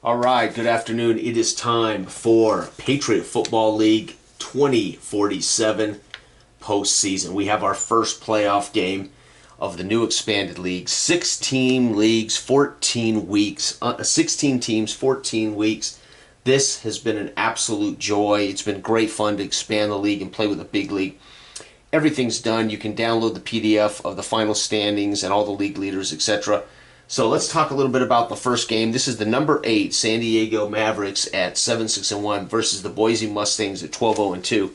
All right, good afternoon. It is time for Patriot Football League 2047 postseason. We have our first playoff game of the new expanded league. 6-team leagues, 14 weeks, 16 teams, 14 weeks. This has been an absolute joy. It's been great fun to expand the league and play with a big league. Everything's done. You can download the PDF of the final standings and all the league leaders, etc. So let's talk a little bit about the first game. This is the number 8 San Diego Mavericks at 7-6-1 versus the Boise Mustangs at 12-0-2.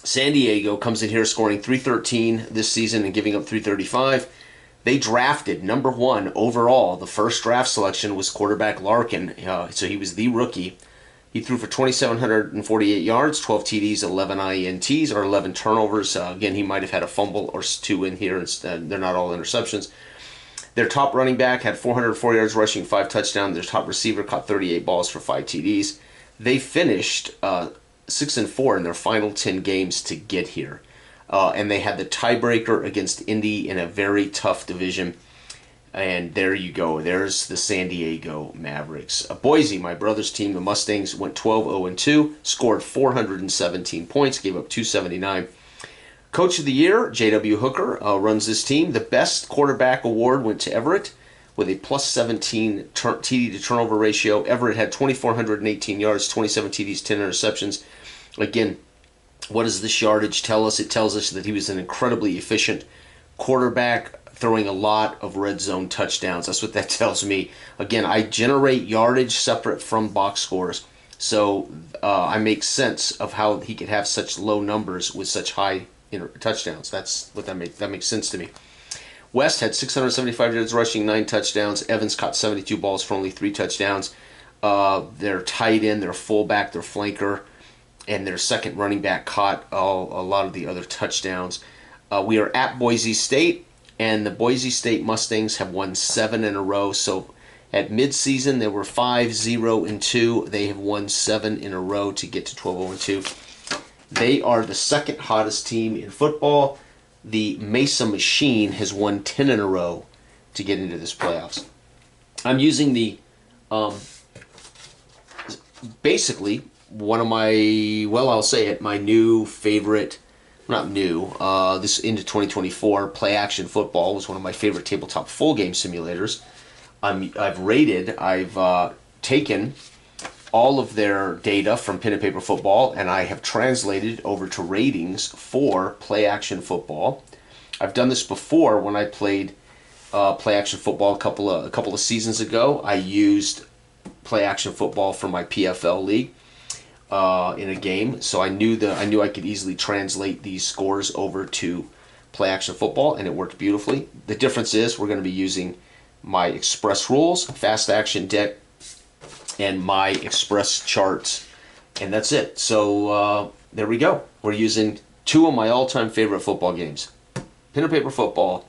San Diego comes in here scoring 313 this season and giving up 335. They drafted number 1 overall. The first draft selection was quarterback Larkin, so he was the rookie. He threw for 2,748 yards, 12 TDs, 11 INTs, or 11 turnovers. Again, he might have had a fumble or 2 in here. They're not all interceptions. Their top running back had 404 yards rushing, 5 touchdowns. Their top receiver caught 38 balls for 5 TDs. They finished 6-4 in their final 10 games to get here. And they had the tiebreaker against Indy in a very tough division. And there you go. There's the San Diego Mavericks. Boise, my brother's team, the Mustangs, went 12-0-2, scored 417 points, gave up 279. Coach of the Year, CoY Hooker, runs this team. The best quarterback award went to Everett with a plus 17 TD to turnover ratio. Everett had 2,418 yards, 27 TDs, 10 interceptions. Again, what does this yardage tell us? It tells us that he was an incredibly efficient quarterback, throwing a lot of red zone touchdowns. That's what that tells me. Again, I generate yardage separate from box scores, so I make sense of how he could have such low numbers with such high touchdowns. That's what that makes sense to me. West had 675 yards rushing, 9 touchdowns. Evans caught 72 balls for only 3 touchdowns. Their tight end, their fullback, their flanker, and their second running back caught a lot of the other touchdowns. We are at Boise State. And the Boise State Mustangs have won 7 in a row. So at midseason, they were 5-0-2. They have won 7 in a row to get to 12-0-2. They are the second hottest team in football. The Mesa Machine has won 10 in a row to get into this playoffs. I'm using the, basically, one of my, well, I'll say it, my new favorite, not new, this into 2024, Play Action Football was one of my favorite tabletop full game simulators. I've taken all of their data from Pen and Paper Football, and I have translated over to ratings for Play Action Football. I've done this before when I played Play Action Football a couple of seasons ago. I used Play Action Football for my PFL league. In a game, so I knew I could easily translate these scores over to Play Action Football, and it worked beautifully. The difference is we're going to be using my Express rules, Fast Action deck, and my Express charts, and that's it. So there we go. We're using 2 of my all-time favorite football games: Pen and Paper Football,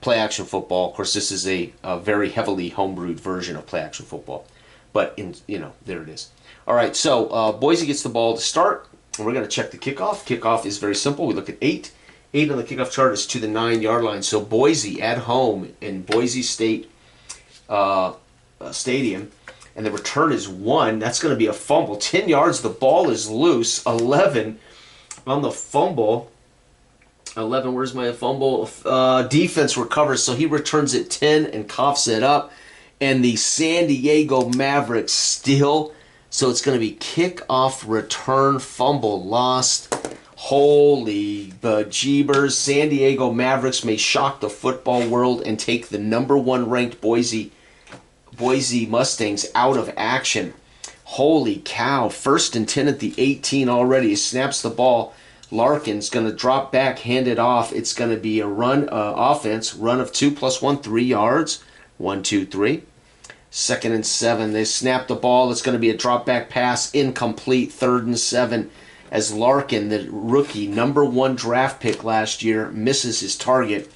Play Action Football. Of course, this is a very heavily homebrewed version of Play Action Football, but there it is. All right, so Boise gets the ball to start, and we're going to check the kickoff. Kickoff is very simple. We look at 8. 8 on the kickoff chart is to the 9-yard line. So Boise at home in Boise State Stadium, and the return is 1. That's going to be a fumble. 10 yards, the ball is loose. 11 on the fumble. 11, where's my fumble? Defense recovers, so he returns it 10 and coughs it up. And the San Diego Mavericks still... So it's going to be kickoff, return, fumble, lost. Holy bejeebers. San Diego Mavericks may shock the football world and take the number 1 ranked Boise Mustangs out of action. Holy cow. 1st and 10 at the 18 already. He snaps the ball. Larkin's going to drop back, hand it off. It's going to be a run offense. Run of 2 + 1, 3 yards. 1, 2, 3. 2nd and 7. They snap the ball. It's going to be a drop back pass. Incomplete. 3rd and 7. As Larkin, the rookie, number 1 draft pick last year, misses his target.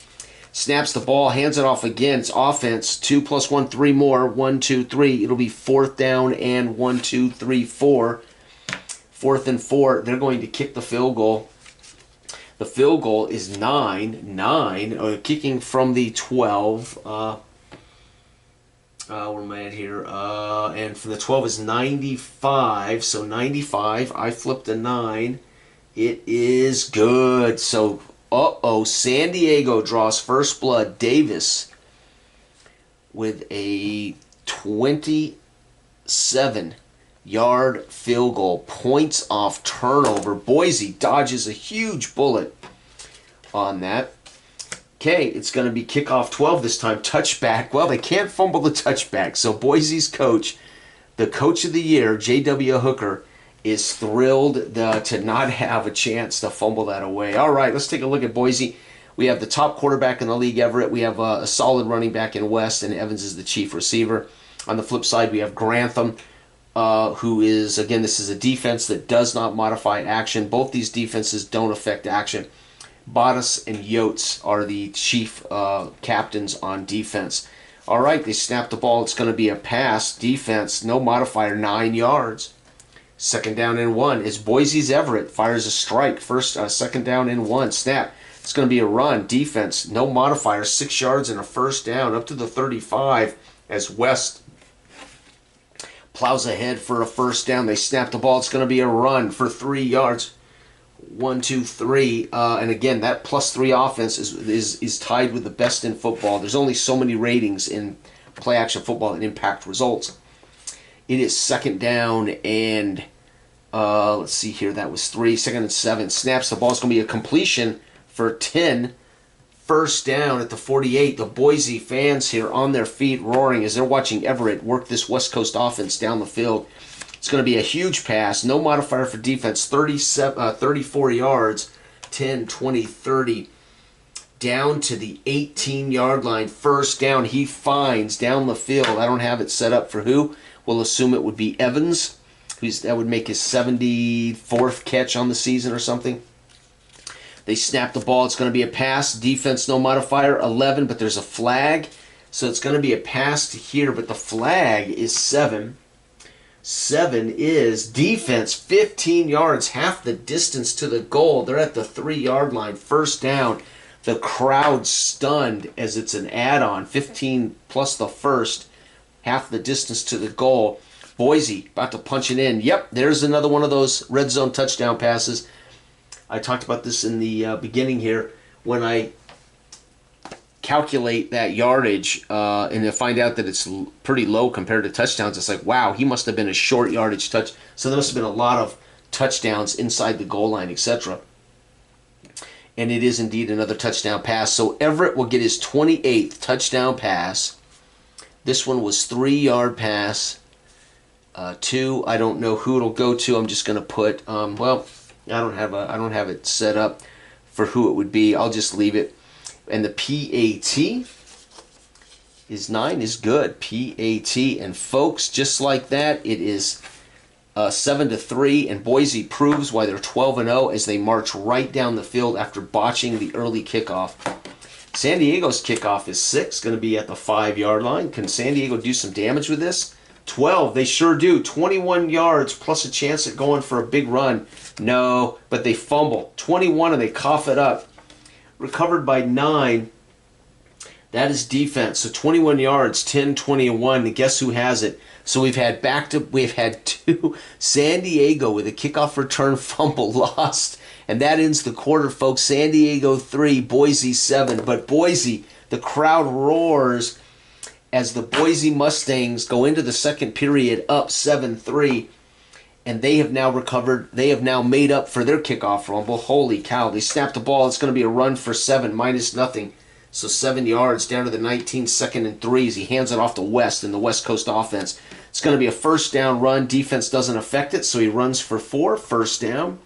Snaps the ball. Hands it off again. It's offense. 2 + 1, 3 more. 1, 2, 3. It'll be 4th down and 1, 2, 3, 4. 4th and 4. They're going to kick the field goal. The field goal is 9. Kicking from the 12. Where am I at here? And for the 12 is 95. So 95. I flipped a 9. It is good. So, San Diego draws first blood. Davis with a 27-yard field goal. Points off turnover. Boise dodges a huge bullet on that. Okay, it's going to be kickoff 12 this time. Touchback. Well, they can't fumble the touchback. So Boise's coach, the coach of the year, J.W. Hooker, is thrilled to not have a chance to fumble that away. All right, let's take a look at Boise. We have the top quarterback in the league, Everett. We have a solid running back in West, and Evans is the chief receiver. On the flip side, we have Grantham, who is, again, this is a defense that does not modify action. Both these defenses don't affect action. Bottas and Yotes are the chief captains on defense. All right, they snap the ball. It's going to be a pass. Defense, no modifier, 9 yards. Second down and 1 is Boise's Everett. Fires a strike. Second down and 1. Snap. It's going to be a run. Defense, no modifier, 6 yards and a first down up to the 35 as West plows ahead for a first down. They snap the ball. It's going to be a run for 3 yards. 1, 2, 3, and again, that +3 offense is tied with the best in football. There's only so many ratings in play action football that impact results. It is second down and let's see here. That was 3. Second and 7. Snaps the ball. It's going to be a completion for 10. First down at the 48. The Boise fans here on their feet roaring as they're watching Everett work this West Coast offense down the field. It's going to be a huge pass. No modifier for defense. 34 yards. 10, 20, 30. Down to the 18-yard line. First down. He finds down the field. I don't have it set up for who. We'll assume it would be Evans. That would make his 74th catch on the season or something. They snap the ball. It's going to be a pass. Defense, no modifier. 11, but there's a flag. So it's going to be a pass to here, but the flag is 7. 7 is defense, 15 yards, half the distance to the goal. They're at the 3-yard line, first down. The crowd stunned as it's an add-on, 15 plus the first, half the distance to the goal. Boise about to punch it in. Yep, there's another one of those red zone touchdown passes. I talked about this in the beginning here. When I calculate that yardage and to find out that it's pretty low compared to touchdowns, it's like, wow, he must have been a short yardage touch. So there must have been a lot of touchdowns inside the goal line, etc. And it is indeed another touchdown pass. So Everett will get his 28th touchdown pass. This one was 3-yard pass. 2, I don't know who it'll go to. I'm just going to put, well, I don't have it set up for who it would be. I'll just leave it. And the PAT is 9 is good. PAT. And folks, just like that, it is 7-3. And Boise proves why they're 12-0 as they march right down the field after botching the early kickoff. San Diego's kickoff is 6, going to be at the 5-yard line. Can San Diego do some damage with this? 12, they sure do. 21 yards plus a chance at going for a big run. No, but they fumble. 21 and they cough it up. Recovered by 9. That is defense. So 21 yards, 10, 20, and 1. And guess who has it? So we've had 2 San Diego with a kickoff return fumble lost. And that ends the quarter, folks. San Diego 3, Boise 7. But Boise, the crowd roars as the Boise Mustangs go into the second period up 7-3. And they have now recovered. They have now made up for their kickoff fumble. Holy cow. They snapped the ball. It's going to be a run for 7, -0. So 7 yards down to the 19, 2nd and 3 as he hands it off to West in the West Coast offense. It's going to be a first down run. Defense doesn't affect it, so he runs for 4, first down.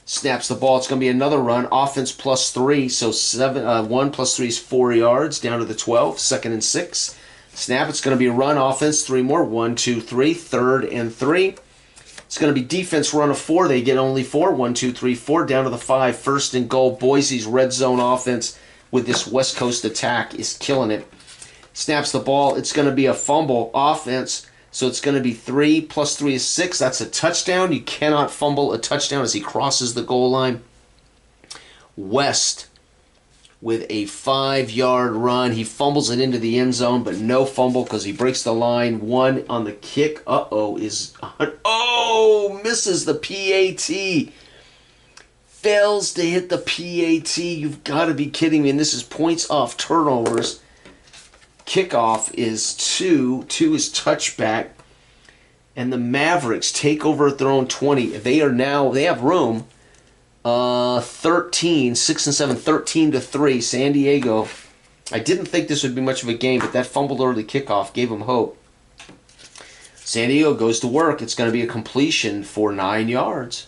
Snaps the ball. It's going to be another run. Offense +3, so 1 + 3 is 4 yards down to the 12, 2nd and 6. Snap, it's going to be a run offense, 3 more, 1, 2, 3, 3rd and 3. It's going to be defense run of 4. They get only 4, 1, 2, 3, 4, down to the 5, 1st and goal. Boise's red zone offense with this West Coast attack is killing it. Snaps the ball. It's going to be a fumble offense, so it's going to be 3 + 3 is 6. That's a touchdown. You cannot fumble a touchdown as he crosses the goal line. West with a 5-yard run. He fumbles it into the end zone, but no fumble because he breaks the line. 1 on the kick. Misses the PAT. Fails to hit the PAT. You've got to be kidding me. And this is points off turnovers. Kickoff is 2. 2 is touchback. And the Mavericks take over at their own 20. They have room. 13, 6 and 7, 13-3. San Diego. I didn't think this would be much of a game, but that fumbled early kickoff gave them hope. San Diego goes to work. It's going to be a completion for 9 yards.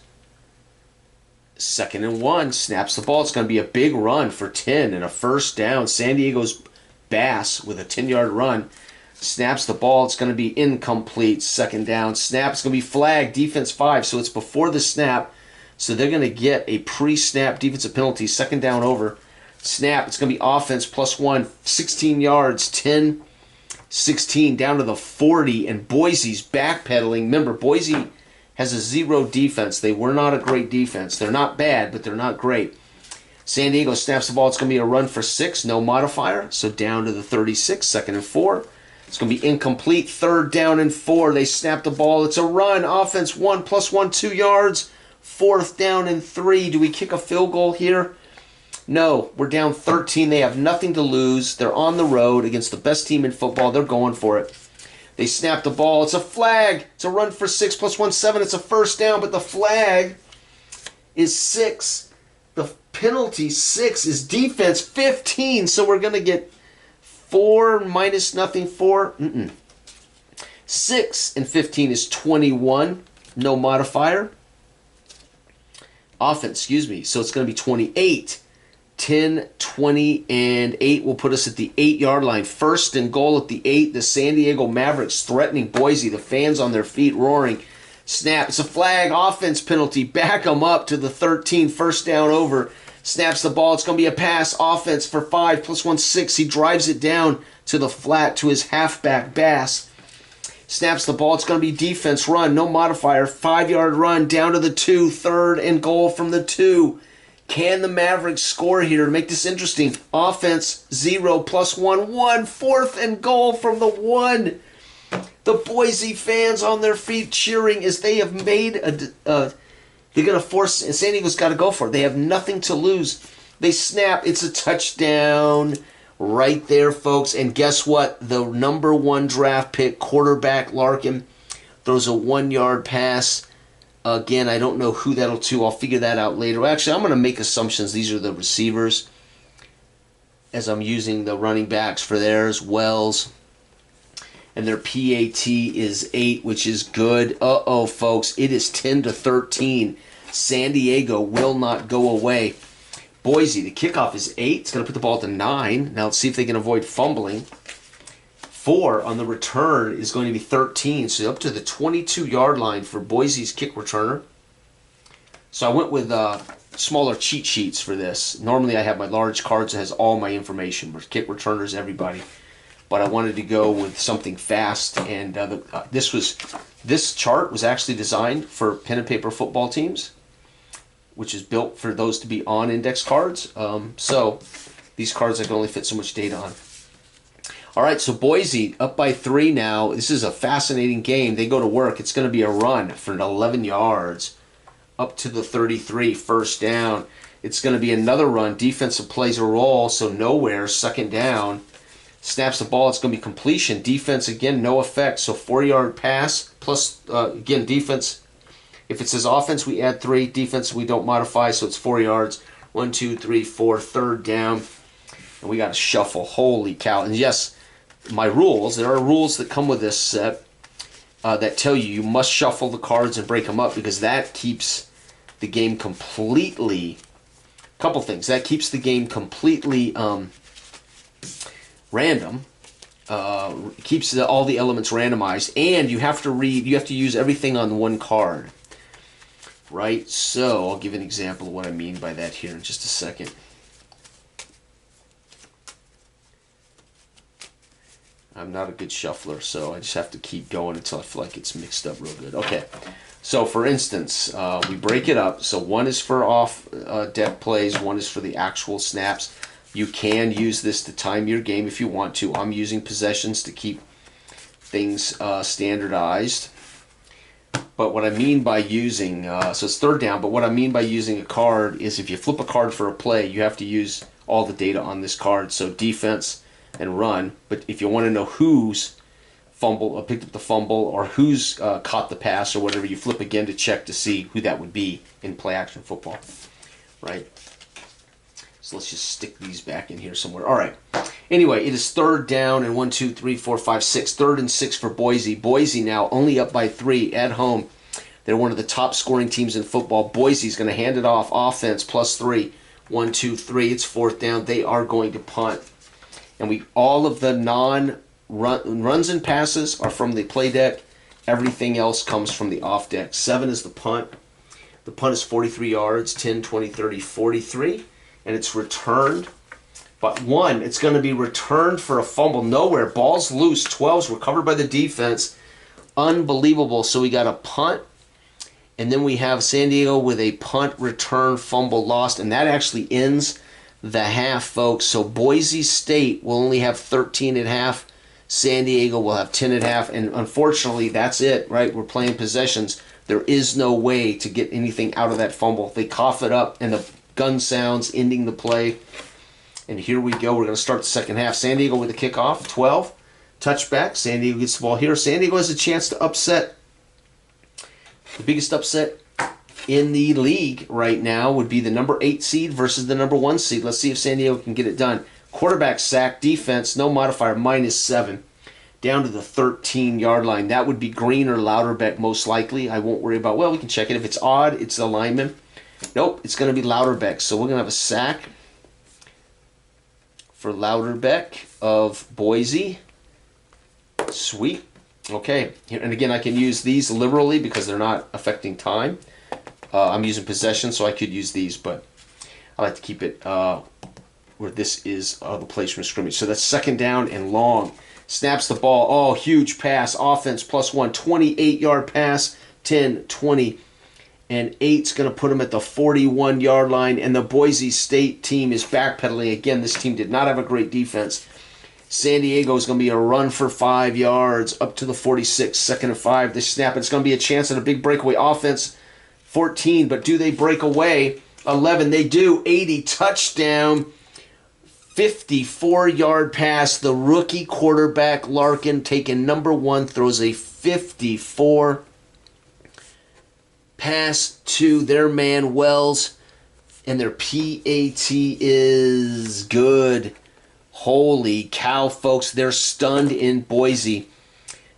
2nd and 1. Snaps the ball. It's going to be a big run for 10 and a first down. San Diego's Bass with a 10-yard run. Snaps the ball. It's going to be incomplete. 2nd down. Snap. It's going to be flagged. Defense 5. So it's before the snap. So they're going to get a pre-snap defensive penalty. 2nd down over. Snap. It's going to be offense +1. 16 yards. 10-16 down to the 40. And Boise's backpedaling. Remember, Boise has a 0 defense. They were not a great defense. They're not bad, but they're not great. San Diego snaps the ball. It's going to be a run for 6. No modifier. So down to the 36. 2nd and 4. It's going to be incomplete. 3rd down and 4. They snap the ball. It's a run. Offense 1 +1, 2 yards. 4th down and 3. Do we kick a field goal here? No. We're down 13. They have nothing to lose. They're on the road against the best team in football. They're going for it. They snap the ball. It's a flag. It's a run for 6 +1, 7. It's a first down, but the flag is 6. The penalty 6 is defense 15. So we're going to get 4 minus nothing, 4. 6 and 15 is 21. No modifier. Offense, So it's going to be 28. 10, 20, and 8 will put us at the 8-yard line. 1st and goal at the 8. The San Diego Mavericks threatening Boise. The fans on their feet roaring. Snap. It's a flag. Offense penalty. Back them up to the 13. 1st down over. Snaps the ball. It's going to be a pass. Offense for 5 +1, 6. He drives it down to the flat to his halfback, Bass. Snaps the ball. It's going to be defense run. No modifier. 5-yard run down to the 2. 3rd and goal from the 2. Can the Mavericks score here to make this interesting? Offense 0 +1, 1. 4th and goal from the 1. The Boise fans on their feet cheering as they have made they're going to force. San Diego's got to go for it. They have nothing to lose. They snap. It's a touchdown right there, folks. And guess what? The number 1 draft pick, quarterback Larkin, throws a 1-yard pass. Again, I don't know who that'll to. I'll figure that out later. Actually, I'm going to make assumptions. These are the receivers as I'm using the running backs for theirs. Wells. And their PAT is 8, which is good. Folks. It is 10-13. San Diego will not go away. Boise, the kickoff is 8. It's going to put the ball at the 9. Now let's see if they can avoid fumbling. 4 on the return is going to be 13. So up to the 22-yard line for Boise's kick returner. So I went with smaller cheat sheets for this. Normally I have my large cards that has all my information. For kick returners, everybody. But I wanted to go with something fast. And this chart was actually designed for pen and paper football teams, which is built for those to be on index cards. So these cards I can only fit so much data on. All right, so Boise up by 3 now. This is a fascinating game. They go to work. It's going to be a run for 11 yards up to the 33, 1st down. It's going to be another run. Defensive plays a roll, so nowhere, 2nd down. Snaps the ball. It's going to be completion. Defense, again, no effect. So 4-yard pass plus, again, defense. If it says offense, we add 3. Defense, we don't modify, so it's 4 yards. 1, 2, 3, 4, 3rd down. And we got to shuffle. Holy cow. And yes, my rules, there are rules that come with this set that tell you must shuffle the cards and break them up because that keeps the game completely, couple things, that keeps the game completely random, keeps all the elements randomized, and you have to use everything on one card, right? So I'll give an example of what I mean by that here in just a second. I'm not a good shuffler, so I just have to keep going until I feel like it's mixed up real good. Okay, so for instance, we break it up. So 1 is for off deck plays, 1 is for the actual snaps. You can use this to time your game if you want to. I'm using possessions to keep things standardized. But what I mean by using, so it's third down, but what I mean by using a card is if you flip a card for a play, you have to use all the data on this card. So defense and run. But if you want to know who's picked up the fumble or who's caught the pass or whatever, you flip again to check to see who that would be in play action football, right? So let's just stick these back in here somewhere. All right. Anyway, it is third down and 1, 2, 3, 4, 5, 6. 3rd and 6 for Boise. Boise now only up by 3 at home. They're one of the top scoring teams in football. Boise's going to hand it off. Offense +3. 1, 2, 3. It's 4th down. They are going to punt. And all of the runs and passes are from the play deck. Everything else comes from the off deck. 7 is the punt. The punt is 43 yards. 10, 20, 30, 43. And it's returned. But 1, it's going to be returned for a fumble nowhere. Ball's loose. 12's recovered by the defense. Unbelievable. So we got a punt. And then we have San Diego with a punt, return, fumble lost. And that actually ends the half, folks. So Boise State will only have 13 at half. San Diego will have 10 at half. And unfortunately, that's it, right? We're playing possessions. There is no way to get anything out of that fumble. They cough it up, and the gun sounds ending the play. And here we go. We're going to start the second half. San Diego with a kickoff. 12. Touchback. San Diego gets the ball here. San Diego has a chance to upset. The biggest upset in the league right now would be the number 8 seed versus the number 1 seed. Let's see if San Diego can get it done. Quarterback sack, defense, no modifier, -7. Down to the 13-yard line. That would be Green or Louderbeck most likely. I won't worry about, well, we can check it. If it's odd, it's the lineman. Nope, it's going to be Louderbeck. So we're going to have a sack for Louderbeck of Boise. Sweet. Okay. And again, I can use these liberally because they're not affecting time. I'm using possession, so I could use these, but I like to keep it where this is the place from scrimmage. So that's second down and long. Snaps the ball. Oh, huge pass. Offense +1. 28-yard pass. 10, 20. And 8's going to put him at the 41-yard line. And the Boise State team is backpedaling. Again, this team did not have a great defense. San Diego is going to be a run for 5 yards up to the 46. 2nd and 5. They snap. It's going to be a chance at a big breakaway offense. 14. But do they break away? 11. They do. 80. Touchdown. 54-yard pass. The rookie quarterback, Larkin, taking number 1, throws a 54 pass to their man Wells, and their PAT is good. Holy cow, folks. They're stunned in Boise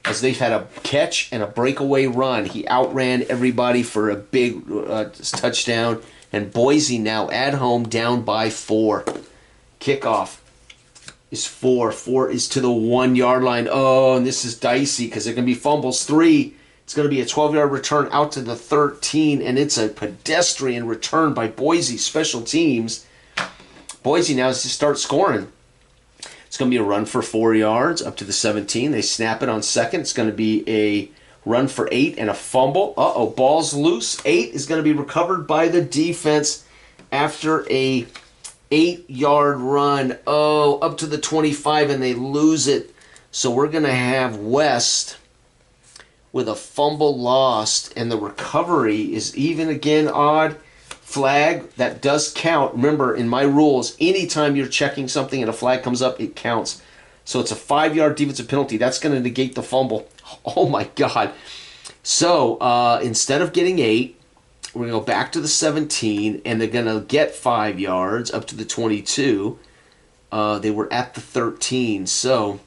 as they've had a catch and a breakaway run. He outran everybody for a big touchdown, and Boise now at home down by 4. Kickoff is 4. 4 is to the 1-yard line. Oh, and this is dicey because there can be fumbles. 3. It's going to be a 12-yard return out to the 13, and it's a pedestrian return by Boise special teams. Boise now has to start scoring. It's going to be a run for 4 yards up to the 17. They snap it on 2nd. It's going to be a run for 8 and a fumble. Uh-oh, ball's loose. 8 is going to be recovered by the defense after a 8-yard run. Oh, up to the 25, and they lose it. So we're going to have West with a fumble lost, and the recovery is even again odd. Flag, that does count. Remember, in my rules, anytime you're checking something and a flag comes up, it counts. So it's a 5-yard defensive penalty. That's going to negate the fumble. Oh, my God. So instead of getting 8, we're going to go back to the 17, and they're going to get 5 yards up to the 22. They were at the 13. So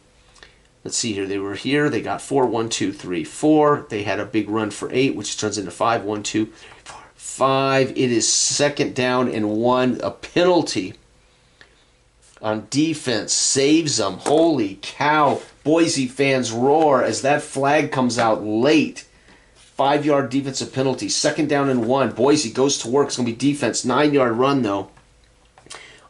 let's see here. They were here. They got 4, 1, 2, 3, 4. They had a big run for 8, which turns into 5, 1, 2, 4, 5. It is 2nd down and 1. A penalty on defense saves them. Holy cow. Boise fans roar as that flag comes out late. 5-yard defensive penalty. 2nd down and 1. Boise goes to work. It's going to be defense. 9-yard run, though.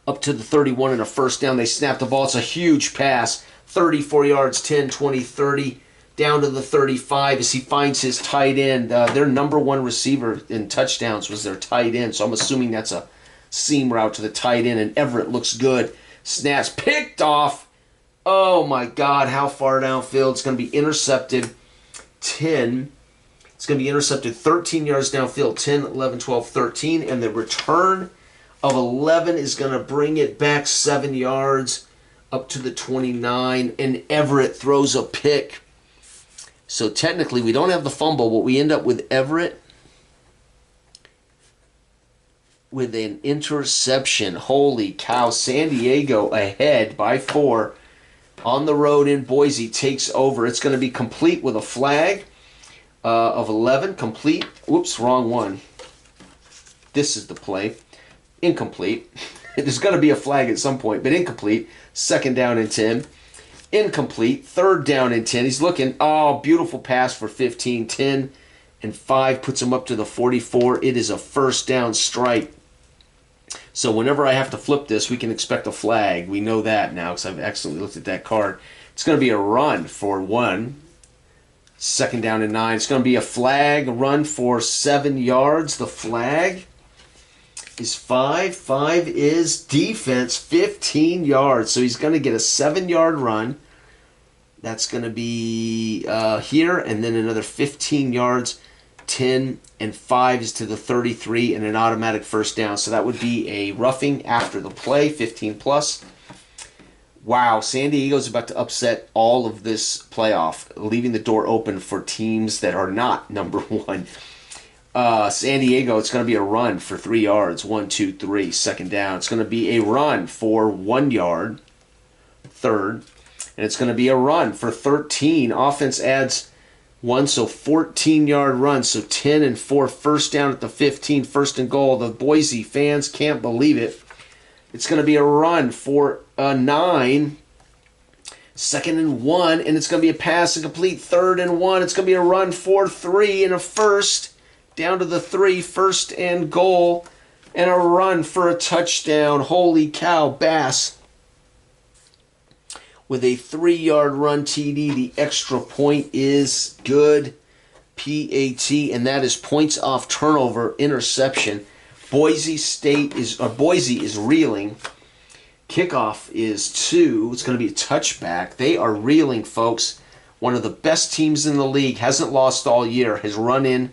Up to the 31 and a 1st down. They snap the ball. It's a huge pass. 34 yards, 10, 20, 30. Down to the 35 as he finds his tight end. Their number 1 receiver in touchdowns was their tight end. So I'm assuming that's a seam route to the tight end. And Everett looks good. Snaps picked off. Oh my God, how far downfield? It's going to be intercepted 10. It's going to be intercepted 13 yards downfield, 10, 11, 12, 13. And the return of 11 is going to bring it back 7 yards up to the 29. And Everett throws a pick. So technically, we don't have the fumble, but we end up with Everett with an interception. Holy cow. San Diego ahead by 4 on the road in Boise, takes over. It's going to be complete with a flag of 11. Complete. Whoops, wrong one. This is the play. Incomplete. There's going to be a flag at some point, but incomplete. 2nd down and 10. Incomplete. 3rd down and 10. He's looking. Oh, beautiful pass for 15. 10 and 5 puts him up to the 44. It is a 1st down strike. So whenever I have to flip this, we can expect a flag. We know that now because I've actually looked at that card. It's going to be a run for 1. 2nd down and 9. It's going to be a flag, a run for 7 yards. The flag is 5. 5 is defense, 15 yards. So he's going to get a 7-yard run. That's going to be here, and then another 15 yards. 10 and 5 is to the 33 and an automatic 1st down. So that would be a roughing after the play, 15 plus. Wow, San Diego's about to upset all of this playoff, leaving the door open for teams that are not number 1. San Diego, it's going to be a run for 3 yards. 1, 2, 3, 2nd down. It's going to be a run for 1 yard, 3rd. And it's going to be a run for 13. Offense adds 1, so 14-yard run. So 10 and 4, 1st down at the 15, 1st and goal. The Boise fans can't believe it. It's going to be a run for 9, 2nd and 1, and it's going to be a pass incomplete, 3rd and 1. It's going to be a run for 3 and a 1st, down to the 3, 1st and goal, and a run for a touchdown. Holy cow, Bass with a 3-yard run TD. The extra point is good. PAT, and that is points off turnover, interception. Boise is reeling. Kickoff is 2. It's going to be a touchback. They are reeling, folks. One of the best teams in the league, hasn't lost all year, has run in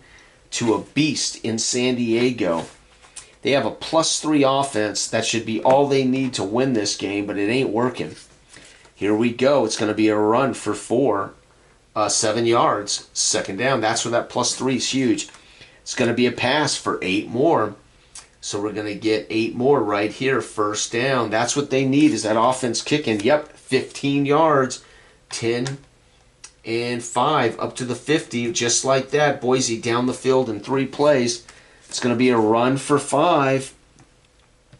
to a beast in San Diego. They have a +3 offense. That should be all they need to win this game, but it ain't working. Here we go. It's going to be a run for 4, 7 yards, 2nd down. That's where that +3 is huge. It's going to be a pass for 8 more. So we're going to get 8 more right here, 1st down. That's what they need, is that offense kicking. Yep, 15 yards, 10 and 5 up to the 50, just like that. Boise down the field in 3 plays. It's going to be a run for 5,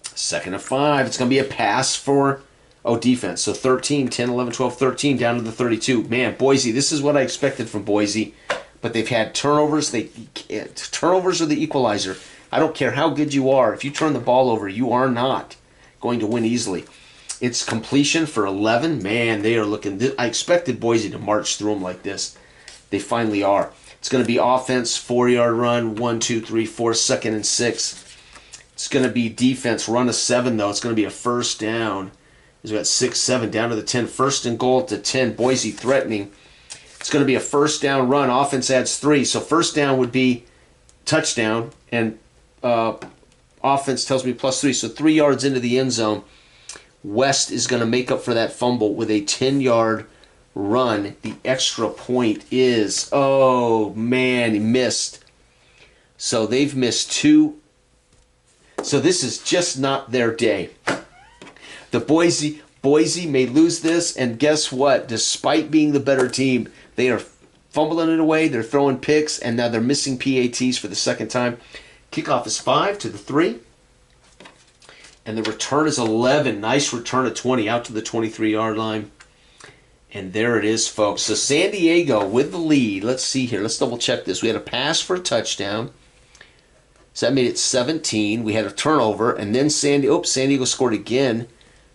2nd and 5. It's going to be a pass for, defense. So 13, 10, 11, 12, 13 down to the 32. Man, Boise, this is what I expected from Boise, but they've had turnovers. Turnovers are the equalizer. I don't care how good you are. If you turn the ball over, you are not going to win easily. It's completion for 11. Man, they are looking. I expected Boise to march through them like this. They finally are. It's going to be offense, 4-yard run, 1, 2, 3, 4, 2nd and 6. It's going to be defense, run a 7, though. It's going to be a 1st down. He's got 6, 7, down to the 10. 1st and goal at the 10. Boise threatening. It's going to be a 1st down run. Offense adds 3. So 1st down would be touchdown, and offense tells me +3. So 3 yards into the end zone. West is going to make up for that fumble with a 10-yard run. The extra point is, oh man, he missed. So they've missed 2. So this is just not their day. The Boise may lose this, and guess what? Despite being the better team, they are fumbling it away. They're throwing picks, and now they're missing PATs for the 2nd time. Kickoff is 5 to the 3. And the return is 11. Nice return at 20 out to the 23-yard line. And there it is, folks. So San Diego with the lead. Let's see here. Let's double check this. We had a pass for a touchdown. So that made it 17. We had a turnover. And then San Diego scored again.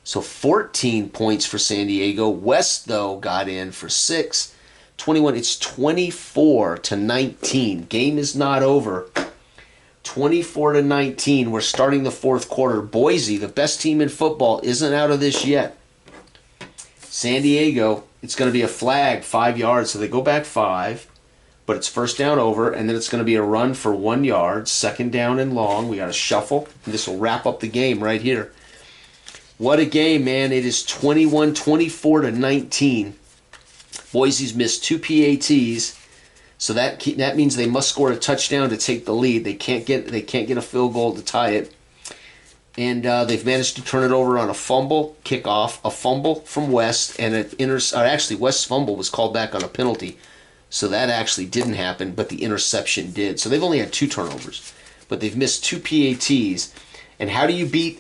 So 14 points for San Diego. West, though, got in for 6. 21. It's 24 to 19. Game is not over. 24-19. We're starting the fourth quarter. Boise, the best team in football, isn't out of this yet. San Diego, it's going to be a flag, 5 yards, so they go back 5, but it's first down over, and then it's going to be a run for 1 yard, second down and long. We got a shuffle, and this will wrap up the game right here. What a game, man. It is 24-19. Boise's missed 2 PATs, so that means they must score a touchdown to take the lead. They can't get a field goal to tie it. And they've managed to turn it over on a fumble kickoff, a fumble from West, and actually West's fumble was called back on a penalty. So that actually didn't happen, but the interception did. So they've only had 2 turnovers, but they've missed 2 PATs. And how do you beat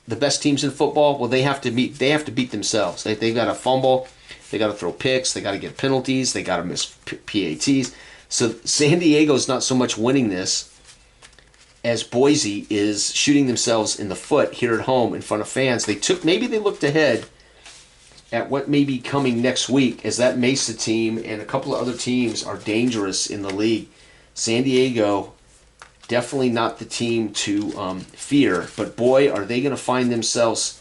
the best teams in football? Well, they have to beat themselves. They've got to fumble, they got to throw picks, they got to get penalties, they got to miss PATs. So San Diego's not so much winning this as Boise is shooting themselves in the foot here at home in front of fans. Maybe they looked ahead at what may be coming next week, as that Mesa team and a couple of other teams are dangerous in the league. San Diego, definitely not the team to fear, but boy, are they going to find themselves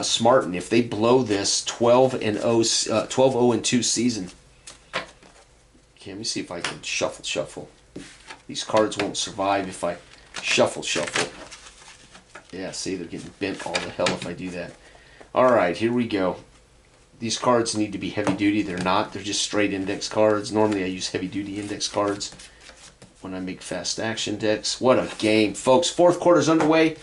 smarting if they blow this 12-0-2 season. Okay, let me see if I can shuffle. These cards won't survive if I shuffle. Yeah, see, they're getting bent all the hell if I do that. All right, here we go. These cards need to be heavy duty. They're not. They're just straight index cards. Normally I use heavy duty index cards when I make fast action decks. What a game, folks. Fourth quarter's underway.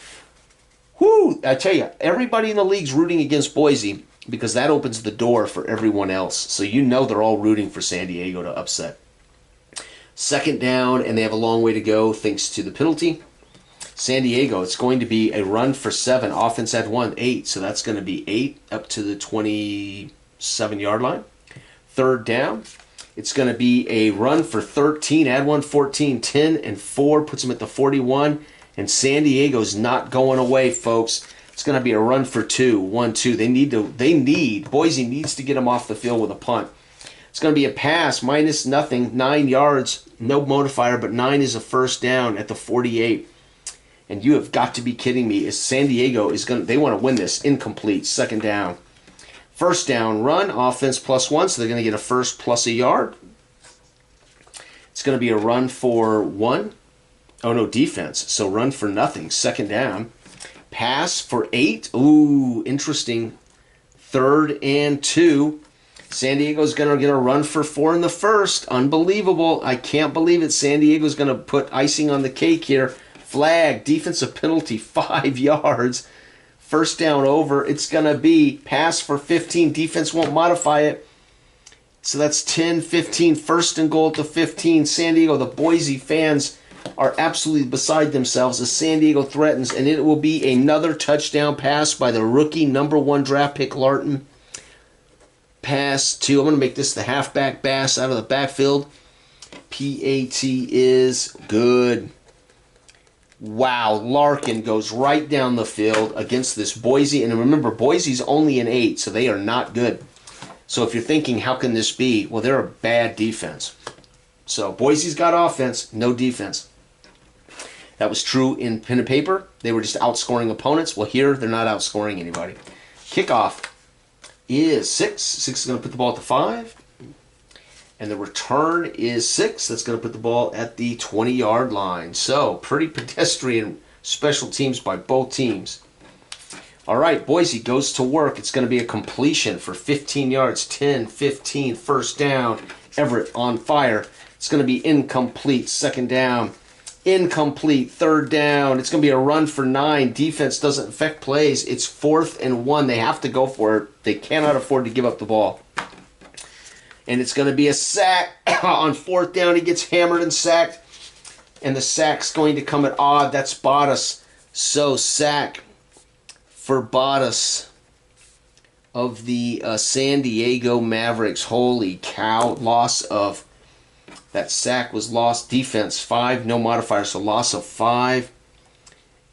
Whoo! I tell you, everybody in the league's rooting against Boise because that opens the door for everyone else. So you know they're all rooting for San Diego to upset. Second down, and they have a long way to go thanks to the penalty. San Diego, it's going to be a run for 7. Offense had 8, so that's going to be 8 up to the 27-yard line. Third down, it's going to be a run for 13. Add 1, 14, 10, and 4 puts them at the 41. And San Diego's not going away, folks. It's going to be a run for 2, 1, 2. Boise needs to get them off the field with a punt. It's going to be a pass, minus nothing, 9 yards, no modifier, but 9 is a first down at the 48. And you have got to be kidding me. San Diego they want to win this. Incomplete, second down. First down, run, offense +1, so they're going to get a first plus a yard. It's going to be a run for 1. Oh, no, defense. So run for nothing, second down. Pass for 8. Ooh, interesting. Third and 2. San Diego's going to get a run for 4 in the first. Unbelievable. I can't believe it. San Diego's going to put icing on the cake here. Flag, defensive penalty, 5 yards. First down over. It's going to be pass for 15. Defense won't modify it. So that's 10, 15. First and goal at the 15. San Diego, the Boise fans are absolutely beside themselves as San Diego threatens, and it will be another touchdown pass by the rookie number 1 draft pick Larkin. Pass to, I'm going to make this the halfback Bass out of the backfield. PAT is good. Wow, Larkin goes right down the field against this Boise. And remember, Boise's only an 8, so they are not good. So if you're thinking, how can this be? Well, they're a bad defense. So Boise's got offense, no defense. That was true in pen and paper. They were just outscoring opponents. Well, here, they're not outscoring anybody. Kickoff is 6. 6 is going to put the ball at the 5. And the return is 6. That's going to put the ball at the 20-yard line. So, pretty pedestrian special teams by both teams. All right, Boise goes to work. It's going to be a completion for 15 yards. 10, 15, first down. Everett on fire. It's going to be incomplete. Second down. Incomplete. Third down. It's going to be a run for 9. Defense doesn't affect plays. It's 4th and 1. They have to go for it. They cannot afford to give up the ball. And it's going to be a sack on 4th down. He gets hammered and sacked. And the sack's going to come at odd. That's Bottas. So sack for Bottas of the San Diego Mavericks. Holy cow. Loss of... That sack was lost. Defense 5. No modifier. So loss of 5.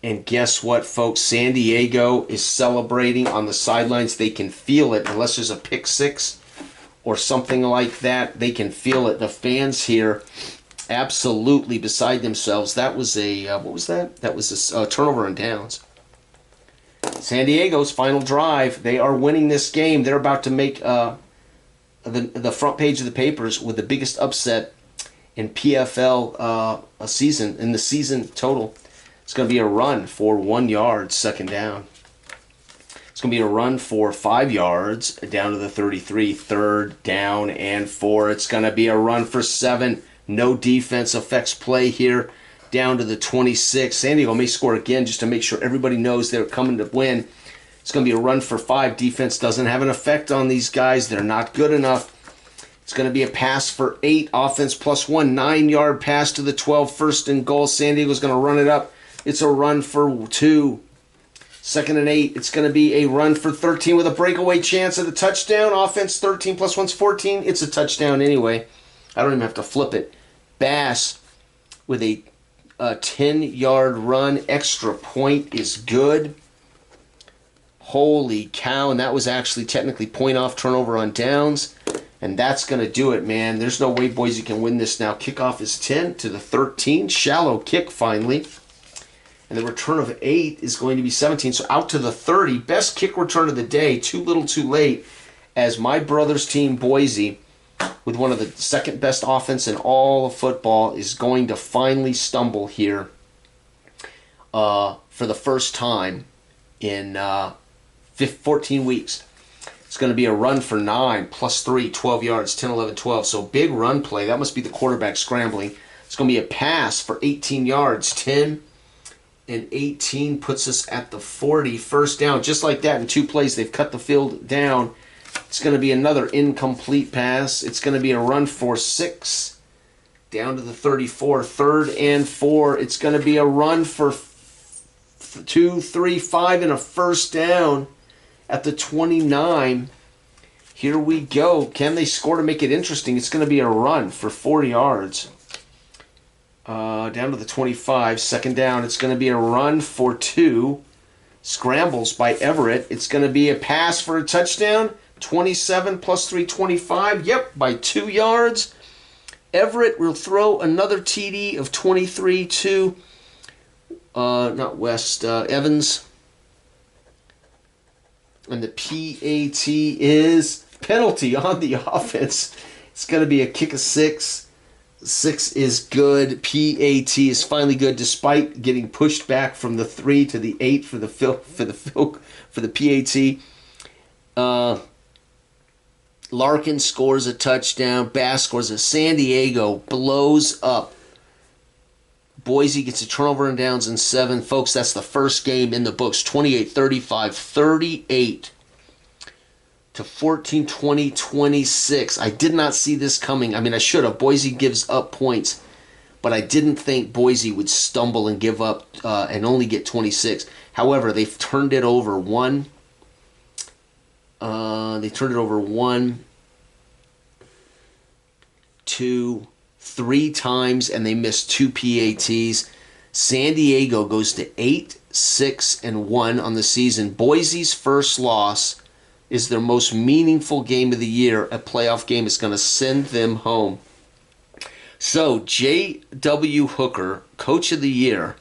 And guess what, folks? San Diego is celebrating on the sidelines. They can feel it. Unless there's a pick 6 or something like that, they can feel it. The fans here absolutely beside themselves. That was a, what was that? That was a turnover on downs. San Diego's final drive. They are winning this game. They're about to make the front page of the papers with the biggest upset in PFL a season, in the season total. It's going to be a run for 1 yard, second down. It's going to be a run for 5 yards down to the 33, third down and 4. It's going to be a run for 7. No defense affects play here down to the 26. San Diego may score again just to make sure everybody knows they're coming to win. It's going to be a run for 5. Defense doesn't have an effect on these guys. They're not good enough. It's going to be a pass for 8. Offense plus 1. 9-yard pass to the 12. First and goal. San Diego's going to run it up. It's a run for 2. Second and 8. It's going to be a run for 13 with a breakaway chance at a touchdown. Offense 13 plus 1's 14. It's a touchdown anyway. I don't even have to flip it. Bass with a 10-yard run. Extra point is good. Holy cow. And that was actually technically point off turnover on downs. And that's going to do it, man. There's no way Boise can win this now. Kickoff is 10 to the 13. Shallow kick finally. And the return of 8 is going to be 17. So out to the 30. Best kick return of the day. Too little too late. As my brother's team, Boise, with one of the second best offense in all of football, is going to finally stumble here for the first time in 14 weeks. It's going to be a run for 9, plus 3, 12 yards, 10, 11, 12. So big run play. That must be the quarterback scrambling. It's going to be a pass for 18 yards, 10 and 18 puts us at the 40. First down, just like that in 2 plays. They've cut the field down. It's going to be another incomplete pass. It's going to be a run for 6 down to the 34. Third and 4. It's going to be a run for 2, 3, 5 and a first down at the 29. Here we go. Can they score to make it interesting? It's going to be a run for 4 yards. Down to the 25. Second down. It's going to be a run for 2. Scrambles by Everett. It's going to be a pass for a touchdown. 27 plus 3, 25. Yep, by 2 yards. Everett will throw another TD of 23 to Evans. And the PAT is penalty on the offense. It's going to be a kick of 6. 6 is good. PAT is finally good, despite getting pushed back from the 3 to the 8 for the PAT. Larkin scores a touchdown. Bass scores a. San Diego blows up. Boise gets a turnover and downs in 7. Folks, that's the first game in the books. 28-35, 38 to 14, 20, 26. I did not see this coming. I mean, I should have. Boise gives up points, but I didn't think Boise would stumble and give up and only get 26. However, they've turned it over one. They turned it over 1, 2, 3 times, and they missed 2 PATs. San Diego goes to 8, 6, and 1 on the season. Boise's first loss is their most meaningful game of the year. A playoff game is going to send them home. So, J.W. Hooker, Coach of the Year,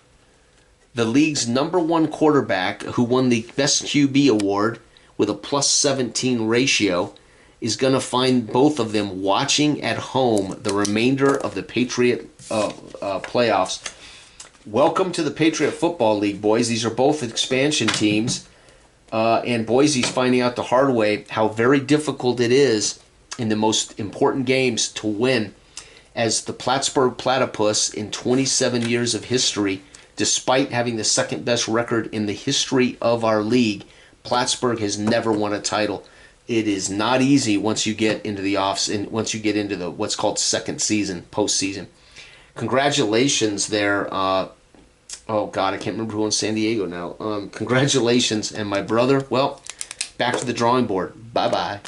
the league's #1 quarterback who won the Best QB award with a plus 17 ratio, is going to find both of them watching at home the remainder of the Patriot playoffs. Welcome to the Patriot Football League, boys. These are both expansion teams. And Boise's finding out the hard way how very difficult it is in the most important games to win. As the Plattsburgh Platypus in 27 years of history, despite having the second best record in the history of our league, Plattsburgh has never won a title. It is not easy once you get into the once you get into the what's called second season, postseason. Congratulations there. Oh, God, I can't remember who in San Diego now. Congratulations. And my brother, well, back to the drawing board. Bye-bye.